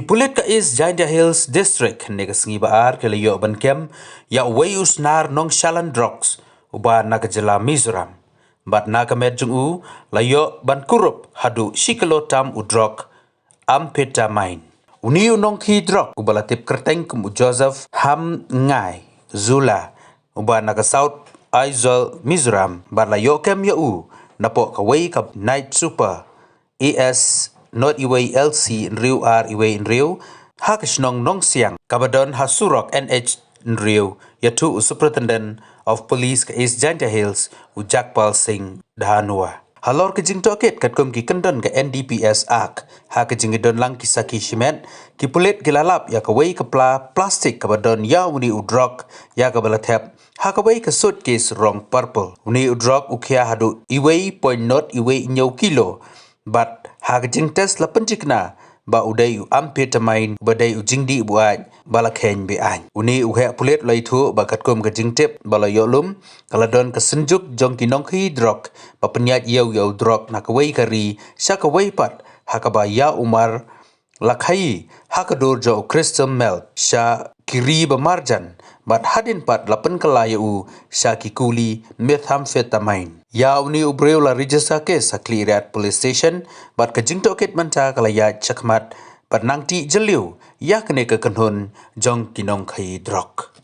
Pulit ka is Jaintia Hills District nega sengi baar ke layo ban kem ya wayus nar Nongkhaii droks uba naga jela Mizoram bat naga medjung u layo ban kurup haduh shikalotam u drok amphetamine uniu Nongkhaii drok uba latip kerteng kum u Joseph ham ngai zula uba naga South Aizoul Mizoram bat layo kem ya u napo kawai ka night super ES not iway LC Nriu R iway Nriu Hakishnong Nong Siang Kabadon Hasurok NH Nriu Yatu Superintendent of Police ka is Jaintia Hills Ujakpal Singh Dhanuwa Halor ke jing toket kat kum ki kendon ke NDPS Ak ha ke jing don lang kisaki shimet ki Pulit gilalap ya kawai kepla plastik kabadon ya uni udrok ya kabalatep ha kawai ke suitcase rong purple uni udrok ukia hadu iway point not iway nyau kilo but hagajing test la penjikna ba udai u amphetamine badai u jingdi buat bala khen be an uni u he Pulit lai thu ba kat kom ka jing tip bala yolum kaladon ka senjuk jong ki Nongkhaii drok ba penyat yau drok na kawai kari sha kawai pat hakaba ya umar lakhai hakadur jo crystal melt sha kiri ba marjan bat hadin pat lapen kalaya u sha ki kuli methamphetamine ya uni ubreu la register case sakli rat police station bat ka jing toket manta kalaya chakmat bat nangti jeliu ya kene ka kanhun jong ki Nongkhaii drok